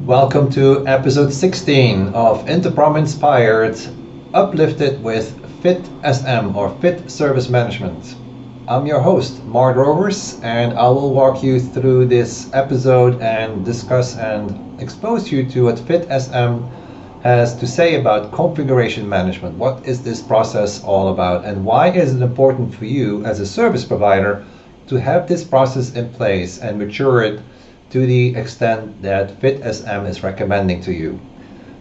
Welcome to episode 16 of INTERPROM Inspired, Uplifted with FitSM or Fit Service Management. I'm your host, Mark Rovers, and I will walk you through this episode and discuss and expose you to what FitSM has to say about configuration management. What is this process all about, and why is it important for you as a service provider to have this process in place and mature it to the extent that FitSM is recommending to you.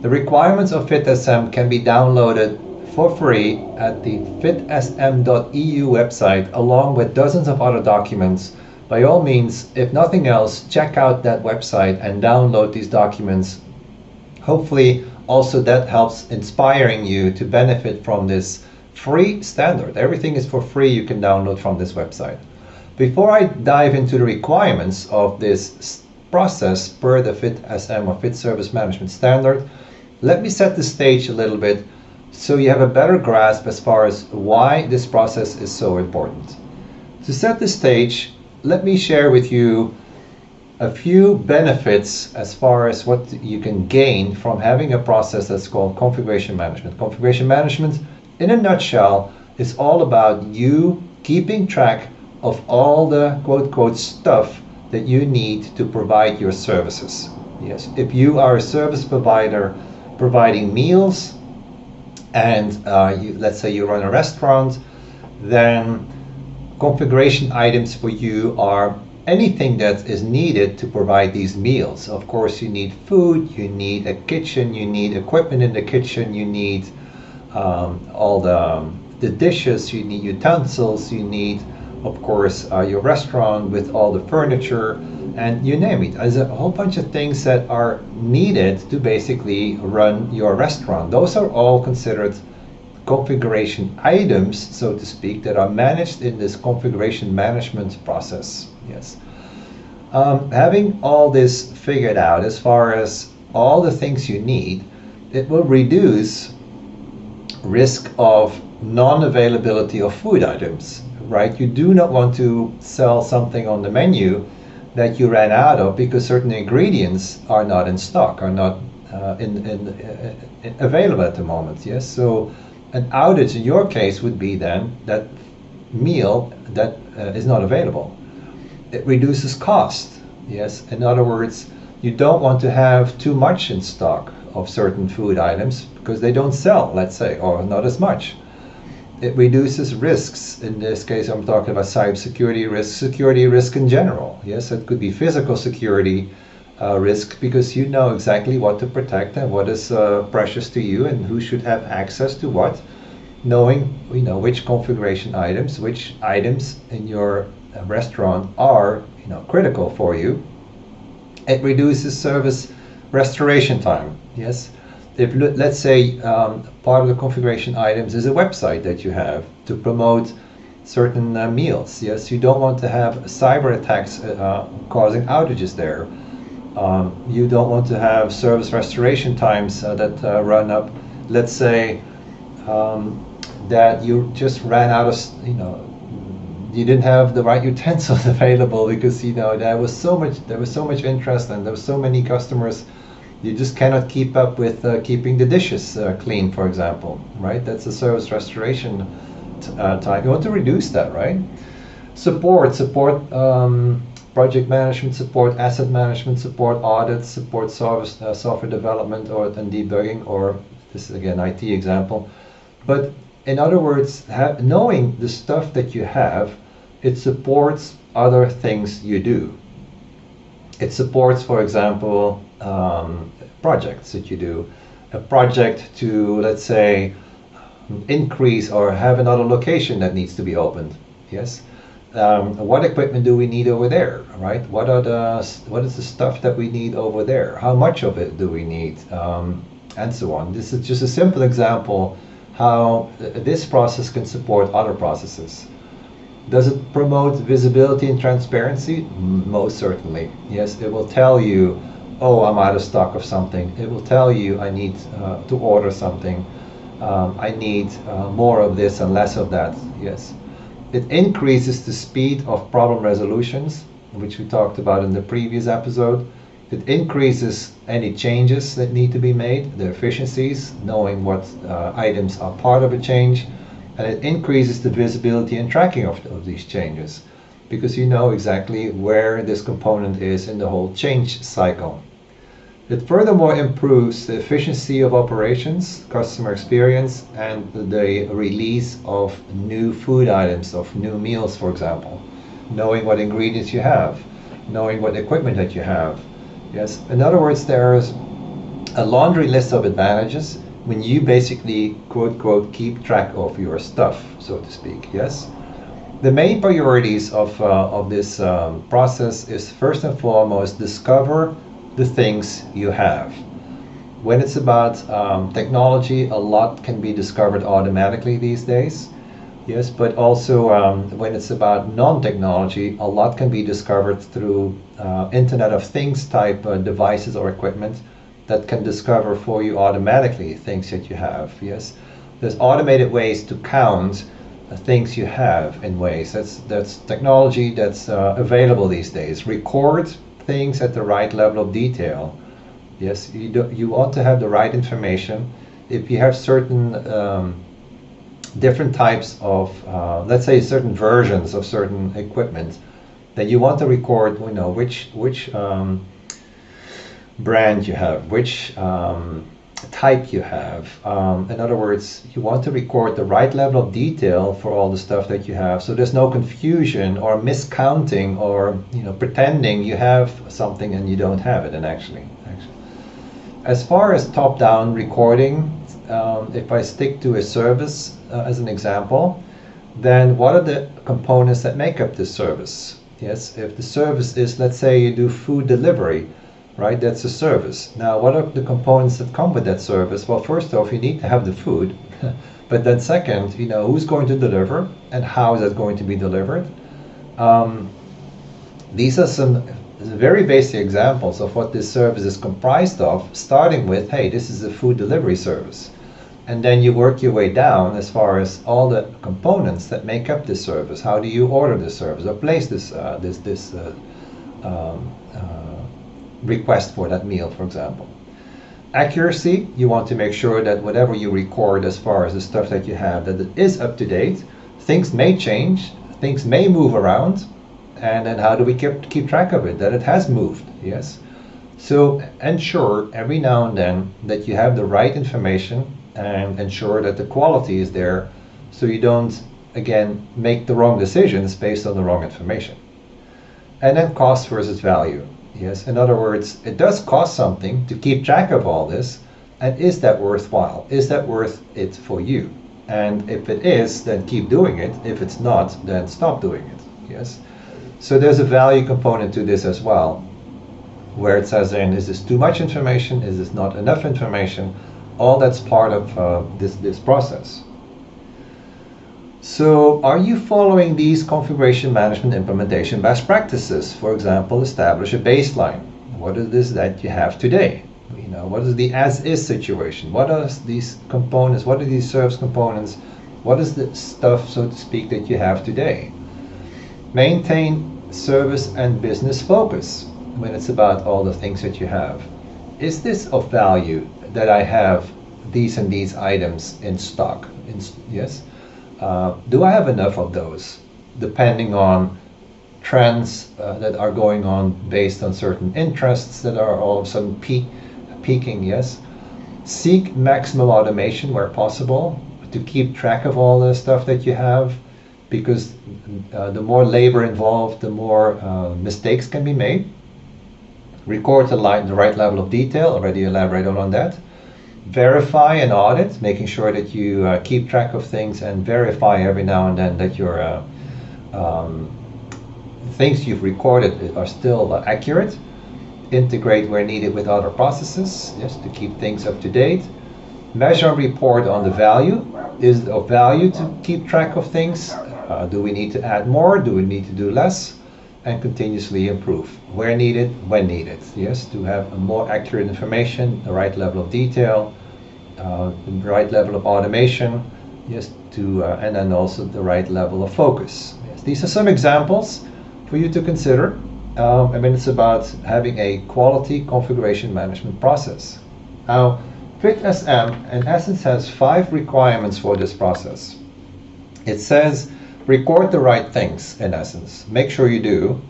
The requirements of FitSM can be downloaded for free at the fitsm.eu website, along with dozens of other documents. By all means, if nothing else, check out that website and download these documents. Hopefully, also that helps inspiring you to benefit from this free standard. Everything is for free, you can download from this website. Before I dive into the requirements of this process per the FitSM or Fit Service Management Standard, let me set the stage a little bit so you have a better grasp as far as why this process is so important. To set the stage, let me share with you a few benefits as far as what you can gain from having a process that's called configuration management. Configuration management, in a nutshell, is all about you keeping track of all the quote stuff that you need to provide your services. Yes, if you are a service provider providing meals and let's say you run a restaurant, then configuration items for you are anything that is needed to provide these meals. Of course, you need food, you need a kitchen, you need equipment in the kitchen, you need all the dishes, you need utensils, you need of course your restaurant with all the furniture, and you name it. There's a whole bunch of things that are needed to basically run your restaurant. Those are all considered configuration items, so to speak, that are managed in this configuration management process. Yes. Having all this figured out as far as all the things you need, it will reduce risk of non-availability of food items. Right? You do not want to sell something on the menu that you ran out of because certain ingredients are not in stock, are not available at the moment. Yes, so an outage in your case would be then that meal that is not available. It reduces cost. Yes, in other words, you don't want to have too much in stock of certain food items because they don't sell, let's say, or not as much. It reduces risks. In this case, I'm talking about cybersecurity risk, security risk in general. Yes, it could be physical security risk because you know exactly what to protect and what is precious to you and who should have access to what, knowing which configuration items, which items in your restaurant are critical for you. It reduces service restoration time. Yes. If, let's say, part of the configuration items is a website that you have to promote certain meals. Yes, you don't want to have cyber attacks causing outages there. You don't want to have service restoration times that run up. Let's say that you just ran out of, you didn't have the right utensils available because there was so much interest and there were so many customers. You just cannot keep up with keeping the dishes clean, for example, right? That's a service restoration time. You want to reduce that, right? Support, project management support, asset management support, audits, support software development and debugging, or this is again IT example. But in other words, knowing the stuff that you have, it supports other things you do. It supports, for example, projects that you do. A project to, let's say, increase or have another location that needs to be opened. Yes. What equipment do we need over there? Right. What is the stuff that we need over there? How much of it do we need? And so on. This is just a simple example how this process can support other processes. Does it promote visibility and transparency? Most certainly. Yes, it will tell you, oh, I'm out of stock of something. It will tell you I need to order something. I need more of this and less of that. Yes. It increases the speed of problem resolutions, which we talked about in the previous episode. It increases any changes that need to be made, the efficiencies, knowing what items are part of a change, and it increases the visibility and tracking of these changes, because you know exactly where this component is in the whole change cycle. It furthermore improves the efficiency of operations, customer experience, and the release of new food items, of new meals, for example. Knowing what ingredients you have, knowing what equipment that you have. Yes, in other words, there's a laundry list of advantages when you basically, quote, quote, keep track of your stuff, so to speak, yes? The main priorities of this process is first and foremost, discover the things you have. When it's about technology, a lot can be discovered automatically these days. Yes, but also when it's about non-technology, a lot can be discovered through Internet of Things type devices or equipment that can discover for you automatically things that you have. Yes, there's automated ways to count things you have in ways. That's technology that's available these days. Record things at the right level of detail. Yes, you want to have the right information. If you have certain different types of, let's say, certain versions of certain equipment, then you want to record, you know, which brand you have, which type you have. In other words, you want to record the right level of detail for all the stuff that you have, so there's no confusion or miscounting or, you know, pretending you have something and you don't have it. And actually. As far as top-down recording, if I stick to a service as an example, then what are the components that make up this service? Yes, if the service is, let's say you do food delivery, right? That's a service. Now, what are the components that come with that service? Well, first off, you need to have the food. But then second, you know, who's going to deliver and how is that going to be delivered? These are some very basic examples of what this service is comprised of, starting with, hey, this is a food delivery service. And then you work your way down as far as all the components that make up this service. How do you order this service or place this request for that meal, for example. Accuracy, you want to make sure that whatever you record as far as the stuff that you have, that it is up to date. Things may change, things may move around, and then how do we keep track of it, that it has moved, yes? So ensure every now and then that you have the right information and ensure that the quality is there so you don't, again, make the wrong decisions based on the wrong information. And then cost versus value. Yes, in other words, it does cost something to keep track of all this, and is that worthwhile? Is that worth it for you? And if it is, then keep doing it. If it's not, then stop doing it. Yes. So there's a value component to this as well, where it says, is this too much information? Is this not enough information? All that's part of this process. So are you following these configuration management implementation best practices? For example, establish a baseline. What is this that you have today? You know, what is the as-is situation? What are these components? What are these service components? What is the stuff, so to speak, that you have today? Maintain service and business focus when it's about all the things that you have. Is this of value that I have these and these items in stock? Yes. Do I have enough of those, depending on trends that are going on based on certain interests that are all of a sudden peaking, yes? Seek maximum automation where possible to keep track of all the stuff that you have, because the more labor involved, the more mistakes can be made. Record the right level of detail, already elaborated on that. Verify and audit, making sure that you keep track of things and verify every now and then that your things you've recorded are still accurate. Integrate where needed with other processes, yes, to keep things up to date. Measure and report on the value. Is it of value to keep track of things? Do we need to add more? Do we need to do less? And continuously improve where needed, when needed. Yes, to have a more accurate information, the right level of detail, the right level of automation. Yes, and then also the right level of focus. Yes, these are some examples for you to consider. it's about having a quality configuration management process. Now, FitSM in essence has 5 requirements for this process. It says record the right things in essence. Make sure you do.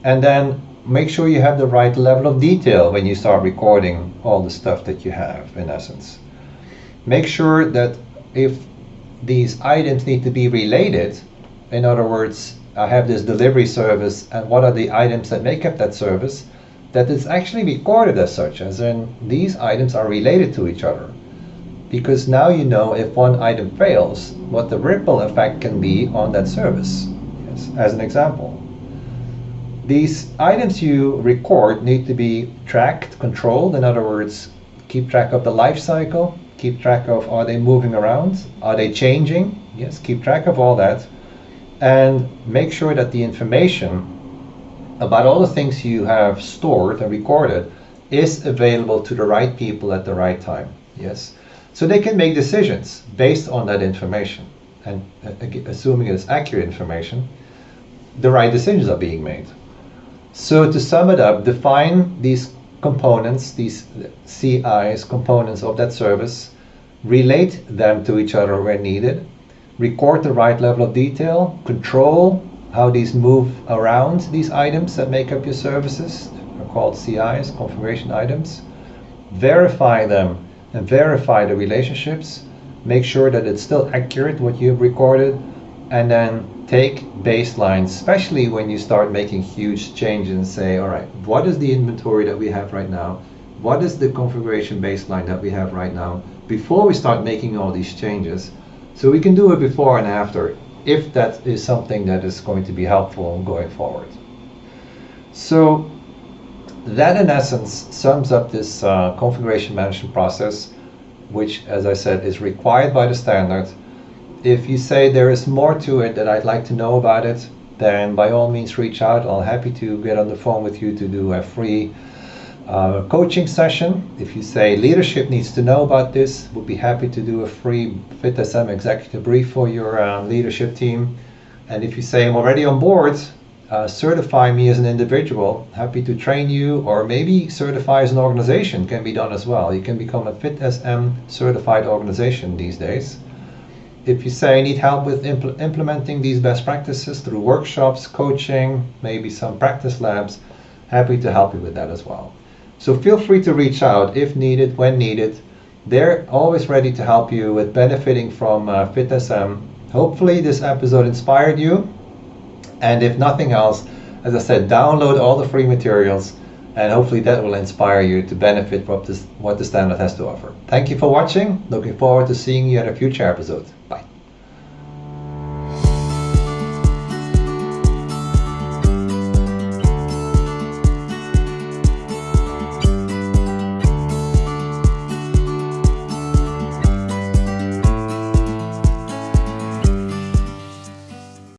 And then make sure you have the right level of detail when you start recording all the stuff that you have in essence. Make sure that if these items need to be related, in other words, I have this delivery service and what are the items that make up that service, that it's actually recorded as such, as in these items are related to each other. Because now you know if one item fails, what the ripple effect can be on that service. Yes, as an example. These items you record need to be tracked, controlled. In other words, keep track of the life cycle, keep track of are they moving around, are they changing? Yes, keep track of all that. And make sure that the information about all the things you have stored and recorded is available to the right people at the right time. Yes, so they can make decisions based on that information, and assuming it's accurate information, the right decisions are being made. So to sum it up, define these components, these CIs, components of that service, relate them to each other where needed, record the right level of detail, control how these move around these items that make up your services, are called CIs, configuration items, verify them and verify the relationships, make sure that it's still accurate what you've recorded, and then take baselines, especially when you start making huge changes and say, all right, what is the inventory that we have right now? What is the configuration baseline that we have right now before we start making all these changes? So we can do it before and after, if that is something that is going to be helpful going forward. So that in essence sums up this configuration management process, which, as I said, is required by the standard. If you say there is more to it that I'd like to know about it, then by all means reach out. I'm happy to get on the phone with you to do a free coaching session. If you say leadership needs to know about this, we'll be happy to do a free FitSM executive brief for your leadership team. And if you say I'm already on board, certify me as an individual, happy to train you, or maybe certify as an organization can be done as well. You can become a FitSM certified organization these days. If you say I need help with implementing these best practices through workshops, coaching, maybe some practice labs, happy to help you with that as well. So feel free to reach out if needed, when needed. They're always ready to help you with benefiting from FitSM. Hopefully this episode inspired you. And if nothing else, as I said, download all the free materials, and hopefully that will inspire you to benefit from what the standard has to offer. Thank you for watching. Looking forward to seeing you at a future episode. Bye.